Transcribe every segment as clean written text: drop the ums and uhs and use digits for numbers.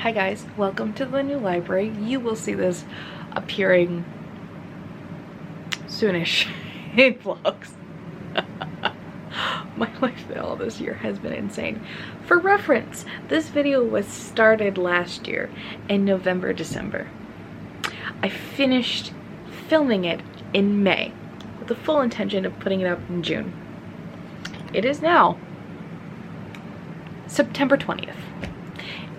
Hi guys, welcome to the new library. You will see this appearing soonish in vlogs. My lifestyle this year has been insane. For reference, this video was started last year in November, December. I finished filming it in May with the full intention of putting it up in June. It is now September 20th.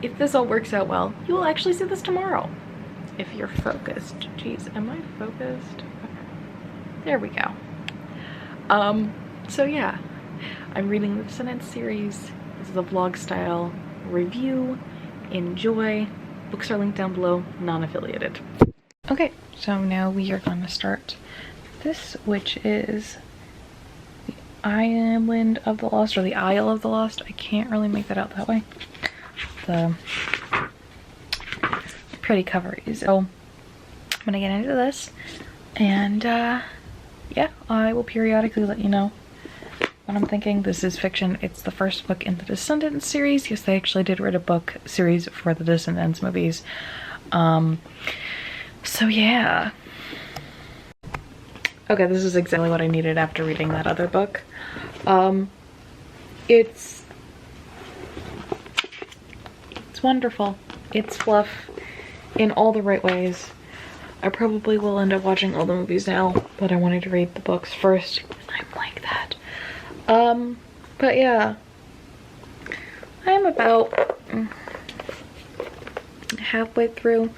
If this all works out well, you will actually see this tomorrow. If you're focused. Jeez, am I focused? Okay. There we go. So yeah, I'm reading the Descendants series. This is a vlog style review. Enjoy. Books are linked down below, non-affiliated. Okay, so now we are going to start this, which is the Island of the Lost, or the Isle of the Lost. I can't really make that out that way. The pretty cover is. So I'm gonna get into this, and yeah, I will periodically let you know what I'm thinking. This is fiction. It's the first book in the Descendants series. Yes, they actually did write a book series for the Descendants movies. So yeah. Okay, this is exactly what I needed after reading that other book. It's wonderful. It's fluff in all the right ways. I probably will end up watching all the movies now, but I wanted to read the books first. I'm like that. But yeah, I'm about halfway through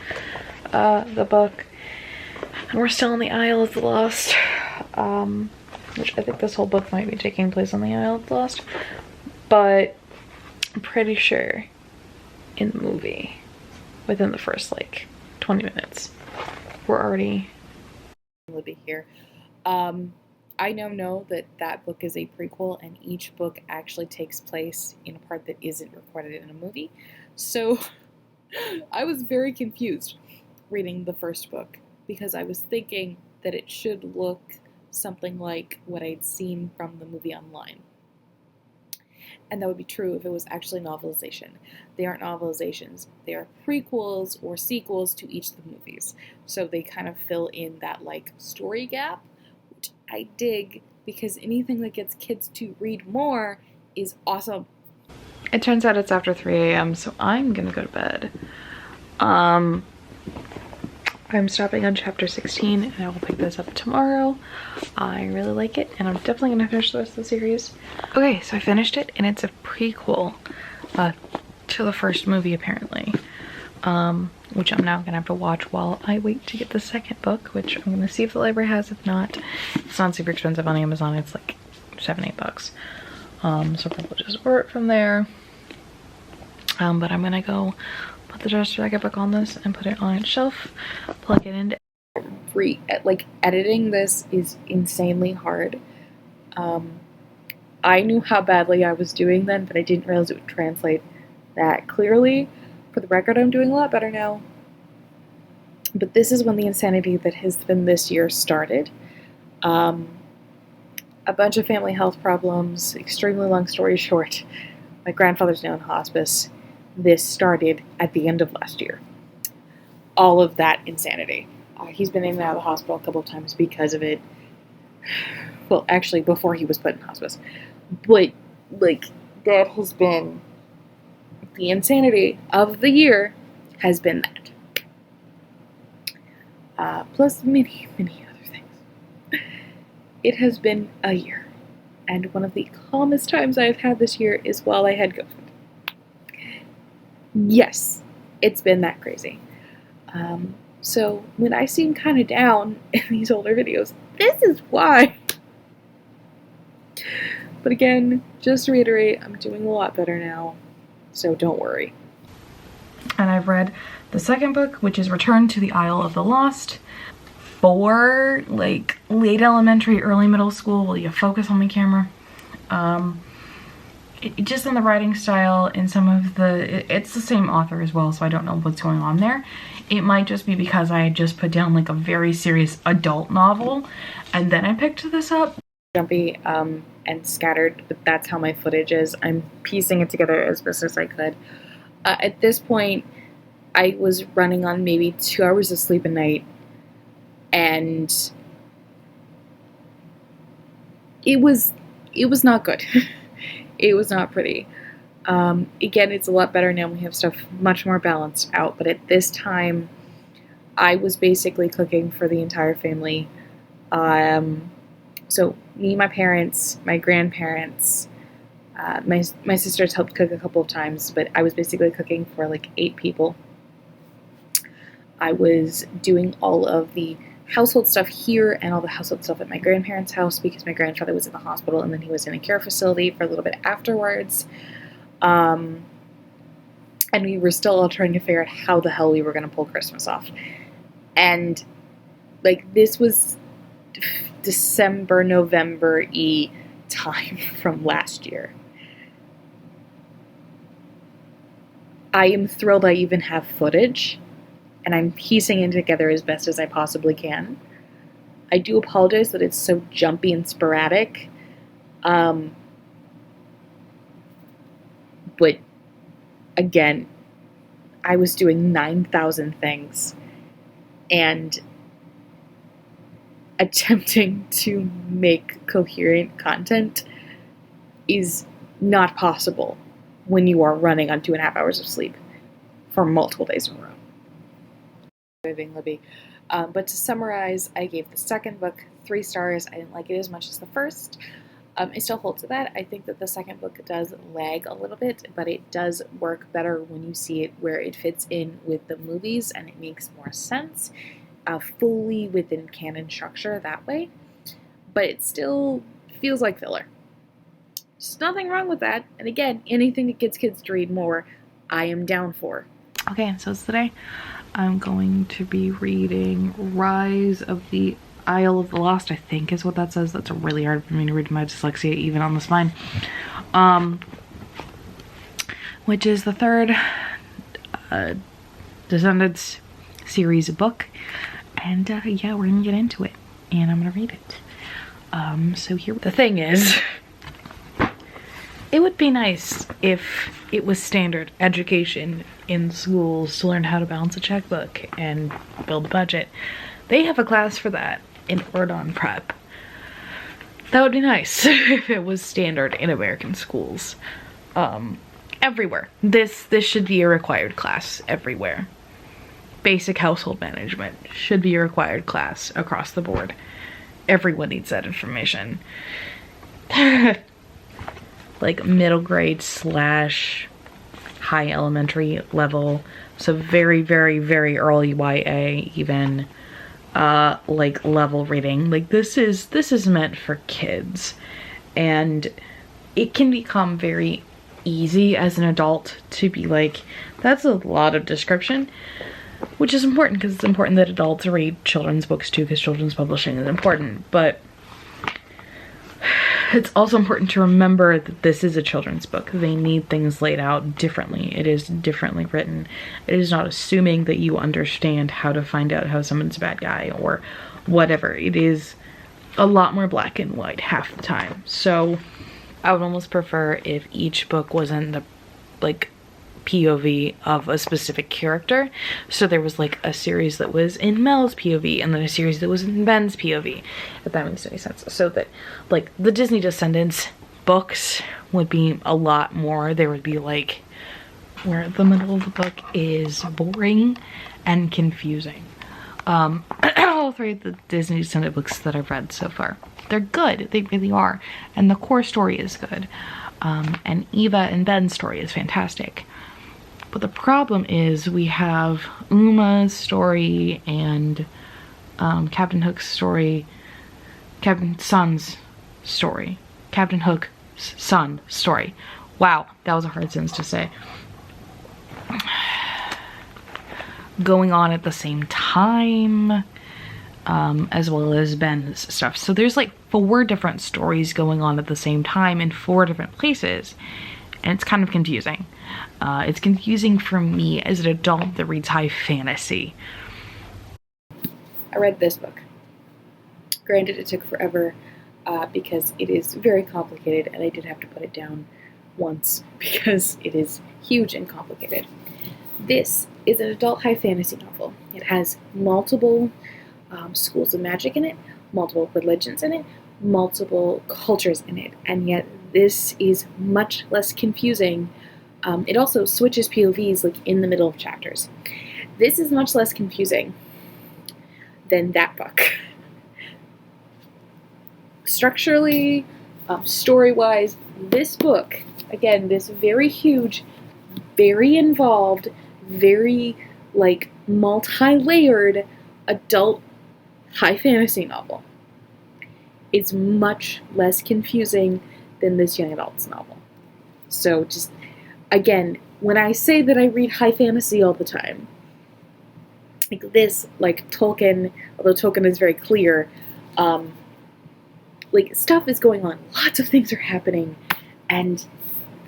the book, and we're still on the Isle of the Lost, which I think this whole book might be taking place on the Isle of the Lost, but I'm pretty sure in the movie, within the first like 20 minutes, we're already Libby here. I now know that that book is a prequel, and each book actually takes place in a part that isn't recorded in a movie. So I was very confused reading the first book, because I was thinking that it should look something like what I'd seen from the movie online. And that would be true if it was actually novelization. They aren't novelizations. They are prequels or sequels to each of the movies. So they kind of fill in that like story gap, which I dig, because anything that gets kids to read more is awesome. It turns out it's after 3 a.m. so I'm gonna go to bed. I'm stopping on chapter 16 and I will pick this up tomorrow. I really like it, and I'm definitely gonna finish the rest of the series. Okay, so I finished it, and it's a prequel to the first movie apparently, which I'm now gonna have to watch while I wait to get the second book, which I'm gonna see if the library has. If not, it's not super expensive on Amazon. It's like $7-8. So probably just order it from there. But I'm gonna go put the second book on this and put it on its shelf, plug it into. Like, editing this is insanely hard. I knew how badly I was doing then, but I didn't realize it would translate that clearly. For the record, I'm doing a lot better now. But this is when the insanity that has been this year started. A bunch of family health problems, extremely long story short. My grandfather's now in hospice. This started at the end of last year. All of that insanity. He's been in and out of the hospital a couple of times because of it. Well, actually, before he was put in hospice. But, like, that has been the insanity of the year, has been that. Plus many, many other things. It has been a year. And one of the calmest times I've had this year is while I had COVID. Yes, it's been that crazy. So when I seem kind of down in these older videos, this is why. But again, just to reiterate, I'm doing a lot better now, so don't worry. And I've read the second book, which is Return to the Isle of the Lost. For like late elementary, early middle school, will you focus on my camera? Just in the writing style, in some of it's the same author as well, so I don't know what's going on there. It might just be because I had just put down like a very serious adult novel, and then I picked this up. Jumpy and scattered, but that's how my footage is. I'm piecing it together as best as I could. At this point, I was running on maybe 2 hours of sleep a night, and it was not good. It was not pretty. Again, it's a lot better now. We have stuff much more balanced out, but at this time, I was basically cooking for the entire family. So me, my parents, my grandparents, my sisters helped cook a couple of times, but I was basically cooking for like 8 people. I was doing all of the household stuff here and all the household stuff at my grandparents' house because my grandfather was in the hospital and then he was in a care facility for a little bit afterwards. And we were still all trying to figure out how the hell we were going to pull Christmas off. And like this was December, November-y time from last year. I am thrilled I even have footage, and I'm piecing it together as best as I possibly can. I do apologize that it's so jumpy and sporadic. But again, I was doing 9,000 things and attempting to make coherent content is not possible when you are running on 2.5 hours of sleep for multiple days in a row. Libby. But to summarize, I gave the second book 3 stars. I didn't like it as much as the first. I still hold to that. I think that the second book does lag a little bit, but it does work better when you see it where it fits in with the movies and it makes more sense fully within canon structure that way. But it still feels like filler. There's nothing wrong with that. And again, anything that gets kids to read more, I am down for. Okay, so today I'm going to be reading Rise of the Isle of the Lost, I think is what that says. That's really hard for me to read, my dyslexia even on the spine. Which is the third Descendants series book. And yeah, we're gonna get into it and I'm gonna read it. So here, the thing is, it would be nice if it was standard education in schools to learn how to balance a checkbook and build a budget. They have a class for that in Ordon Prep. That would be nice if it was standard in American schools. Everywhere. This should be a required class everywhere. Basic household management should be a required class across the board. Everyone needs that information. Like middle grade / high elementary level, so very, very, very early YA even, like level reading. Like this is meant for kids, and it can become very easy as an adult to be like, that's a lot of description, which is important because it's important that adults read children's books too, because children's publishing is important. But it's also important to remember that this is a children's book. They need things laid out differently. It is differently written. It is not assuming that you understand how to find out how someone's a bad guy or whatever. It is a lot more black and white half the time. So I would almost prefer if each book was in the like POV of a specific character. So there was like a series that was in Mel's POV and then a series that was in Ben's POV, if that makes any sense. So that like the Disney Descendants books would be a lot more. There would be like where the middle of the book is boring and confusing. All 3 of the Disney Descendant books that I've read so far, they're good. They really are. And the core story is good. And Eva and Ben's story is fantastic. But the problem is we have Uma's story and Captain Hook's story, Captain Sun's story, Captain Hook's son story. Wow, that was a hard sentence to say. Going on at the same time, as well as Ben's stuff. So there's like 4 different stories going on at the same time in 4 different places. And it's kind of confusing. It's confusing for me as an adult that reads high fantasy. I read this book. Granted, it took forever because it is very complicated, and I did have to put it down once because it is huge and complicated. This is an adult high fantasy novel. It has multiple schools of magic in it, multiple religions in it, multiple cultures in it, and yet this is much less confusing. It also switches POVs like in the middle of chapters. This is much less confusing than that book. Structurally, story-wise, this book, again, this very huge, very involved, very like multi-layered adult high fantasy novel, is much less confusing than this young adult's novel. So just, again, when I say that I read high fantasy all the time, like this, like Tolkien, although Tolkien is very clear, like stuff is going on, lots of things are happening, and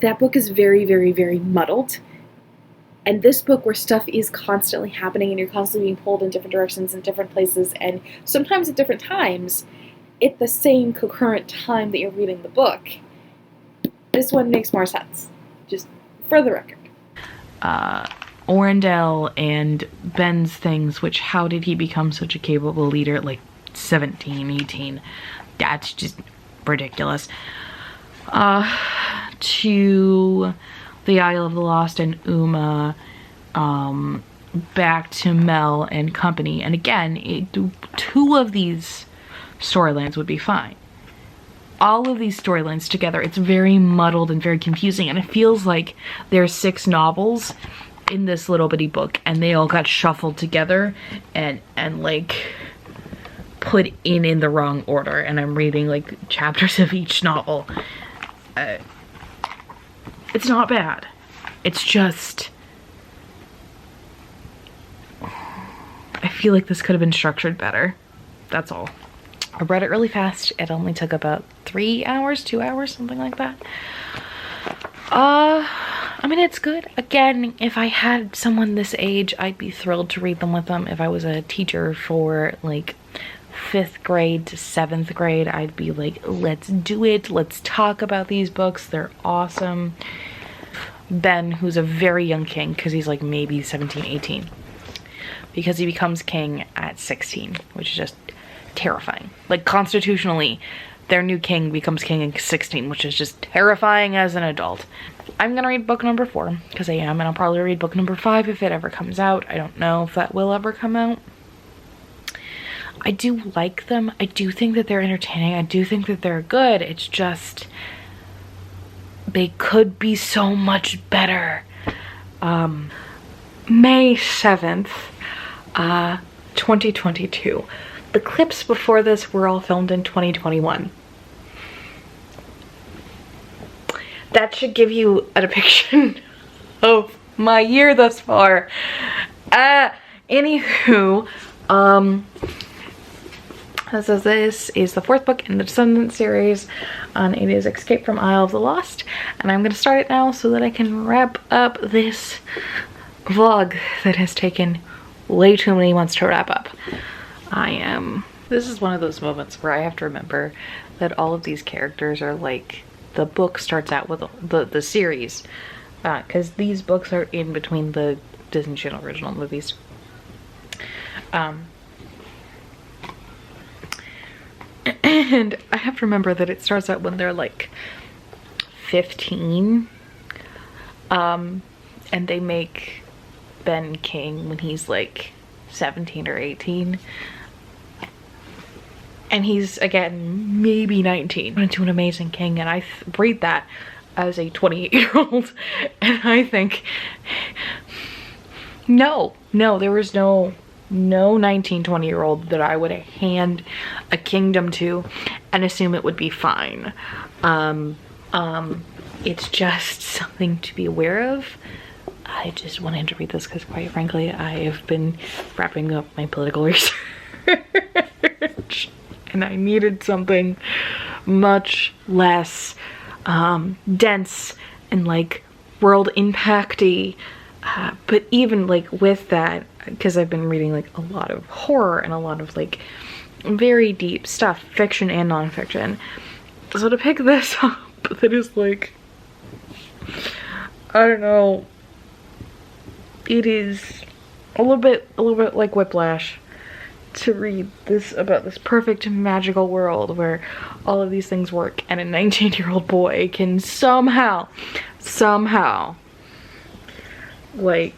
that book is very, very, very muddled. And this book, where stuff is constantly happening and you're constantly being pulled in different directions and different places, and sometimes at different times, at the same concurrent time that you're reading the book, this one makes more sense. Just for the record. Orendelle and Ben's things, which how did he become such a capable leader at like 17, 18? That's just ridiculous. To the Isle of the Lost and Uma, back to Mel and company. And again, two of these storylines would be fine. All of these storylines together, it's very muddled and very confusing, and it feels like there's 6 novels in this little bitty book, and they all got shuffled together and like put in the wrong order, and I'm reading like chapters of each novel. It's not bad. It's just, I feel like this could have been structured better. That's all. I read it really fast. It only took about 3 hours, 2 hours, something like that. I mean, it's good. Again, if I had someone this age, I'd be thrilled to read them with them. If I was a teacher for like 5th grade to 7th grade, I'd be like, let's do it. Let's talk about these books. They're awesome. Ben, who's a very young king, because he's like maybe 17, 18. Because he becomes king at 16, which is just terrifying. Like, constitutionally, their new king becomes king at 16, which is just terrifying as an adult. I'm gonna read book number 4, because I am, and I'll probably read book number 5 if it ever comes out. I don't know if that will ever come out. I do like them. I do think that they're entertaining. I do think that they're good. It's just, they could be so much better. May 7th, 2022. The clips before this were all filmed in 2021. That should give you a depiction of my year thus far. Anywho, so this is the 4th book in the Descendants series, and it is Escape from Isle of the Lost, and I'm gonna start it now so that I can wrap up this vlog that has taken way too many months to wrap up. This is one of those moments where I have to remember that all of these characters are like, the book starts out with the series, because these books are in between the Disney Channel original movies. And I have to remember that it starts out when they're like 15, and they make Ben king when he's like 17 or 18, and he's again maybe 19 into an amazing king, and I read that as a 28-year-old and I think, no, there was no 19, 20-year-old that I would hand a kingdom to and assume it would be fine. It's just something to be aware of. I just wanted to read this because, quite frankly, I have been wrapping up my political research and I needed something much less dense and like world impacty. But even like with that, because I've been reading like a lot of horror and a lot of like very deep stuff, fiction and nonfiction. So to pick this up, that is like, I don't know, it is a little bit like Whiplash to read this about this perfect magical world where all of these things work and a 19-year-old boy can somehow like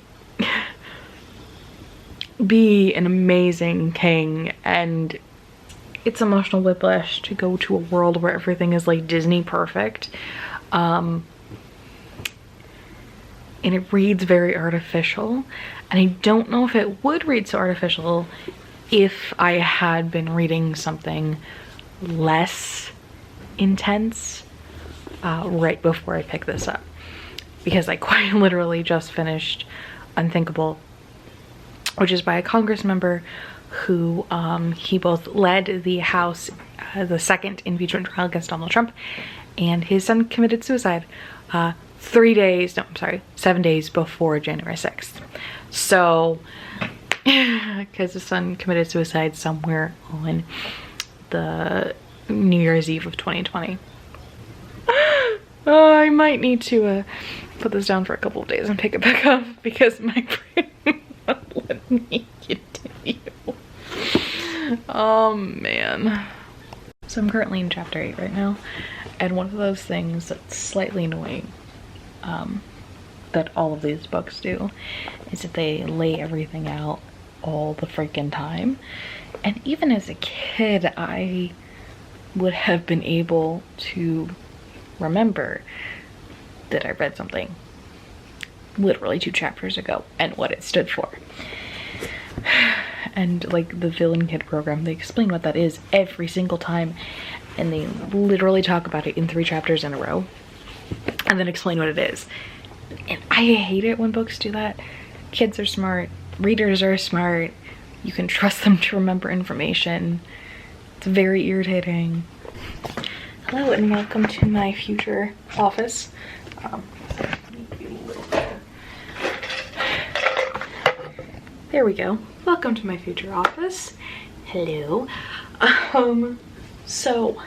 be an amazing king. And it's emotional whiplash to go to a world where everything is like Disney perfect. And it reads very artificial, and I don't know if it would read so artificial if I had been reading something less intense right before I picked this up, because I quite literally just finished Unthinkable, which is by a Congress member who he both led the House, the second impeachment trial against Donald Trump, and his son committed suicide 7 days before January 6th. So, because his son committed suicide somewhere on the New Year's Eve of 2020. I might need to put this down for a couple of days and pick it back up because my brain won't let me continue. Oh man. So I'm currently in chapter 8 right now, and one of those things that's slightly annoying that all of these books do is that they lay everything out all the freaking time. And even as a kid, I would have been able to remember that I read something literally 2 chapters ago and what it stood for. And like the Villain Kid program, they explain what that is every single time, and they literally talk about it in 3 chapters in a row and then explain what it is. And I hate it when books do that. Kids are smart, readers are smart, you can trust them to remember information. It's very irritating. Hello and welcome to my future office. There we go. Welcome to my future office. Hello. So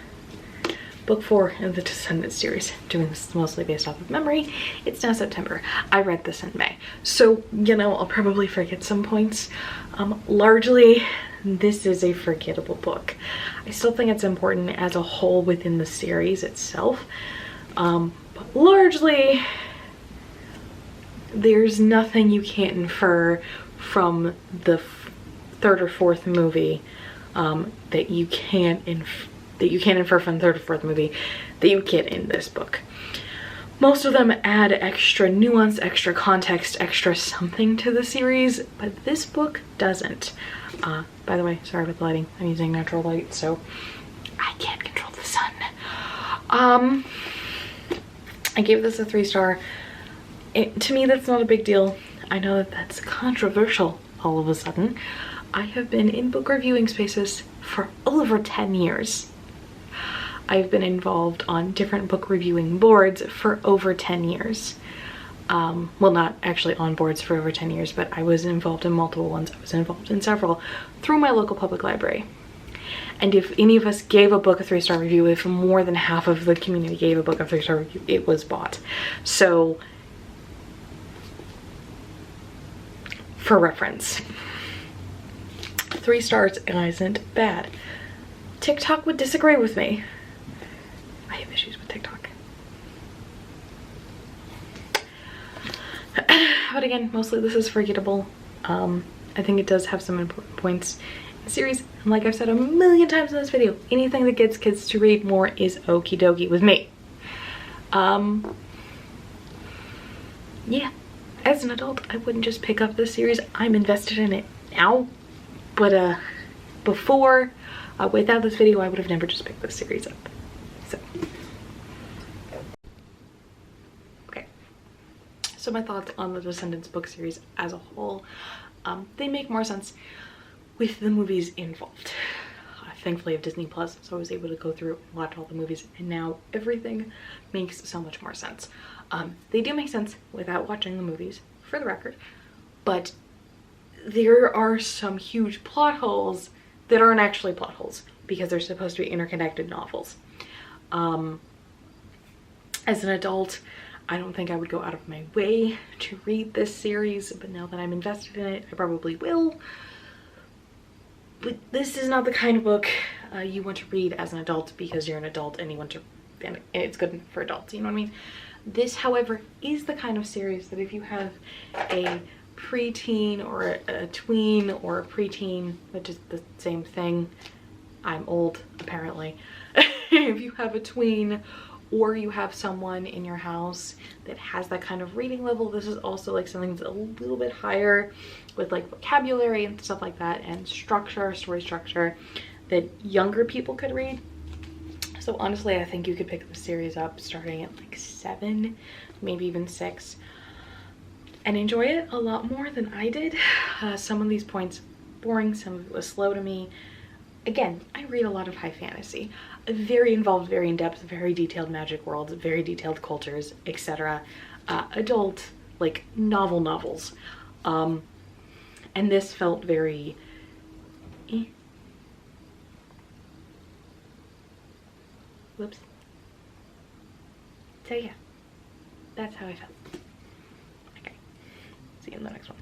book 4 of the Descendants series. Doing this mostly based off of memory. It's now September. I read this in May. So, you know, I'll probably forget some points. Largely, this is a forgettable book. I still think it's important as a whole within the series itself. But largely, there's nothing you can't infer from the 3rd or 4th movie that you can't infer from the 3rd or 4th movie that you get in this book. Most of them add extra nuance, extra context, extra something to the series, but this book doesn't. By the way, sorry about the lighting. I'm using natural light, so I can't control the sun. I gave this a 3-star. To me, that's not a big deal. I know that that's controversial all of a sudden. I have been in book reviewing spaces for over 10 years. I've been involved on different book reviewing boards for over 10 years. Well, not actually on boards for over 10 years, but I was involved in multiple ones. I was involved in several through my local public library. And if any of us gave a book a 3-star review, if more than half of the community gave a book a 3-star review, it was bought. So, for reference, 3 stars isn't bad. TikTok would disagree with me. I have issues with TikTok. But again, mostly this is forgettable. I think it does have some important points in the series. And like I've said a million times in this video, anything that gets kids to read more is okie dokie with me. Yeah, as an adult, I wouldn't just pick up this series. I'm invested in it now. But before, without this video, I would have never just picked this series up. So, okay. So my thoughts on the Descendants book series as a whole, they make more sense with the movies involved. Thankfully I have Disney Plus, so I was able to go through and watch all the movies, and now everything makes so much more sense. They do make sense without watching the movies, for the record, but there are some huge plot holes that aren't actually plot holes because they're supposed to be interconnected novels. As an adult, I don't think I would go out of my way to read this series, but now that I'm invested in it, I probably will. But this is not the kind of book you want to read as an adult because you're an adult and you want to, and it's good for adults, you know what I mean? This, however, is the kind of series that if you have a preteen or a tween or a preteen, which is the same thing, I'm old apparently, if you have a tween or you have someone in your house that has that kind of reading level, this is also like something that's a little bit higher with like vocabulary and stuff like that, and structure, story structure, that younger people could read. So honestly, I think you could pick the series up starting at like 7, maybe even 6, and enjoy it a lot more than I did. Some of these points boring, some of it was slow to me. Again, I read a lot of high fantasy, very involved, very in-depth, very detailed magic worlds, very detailed cultures, etc. Adult, like novels. And this felt very whoops. So yeah, that's how I felt. Okay, see you in the next one.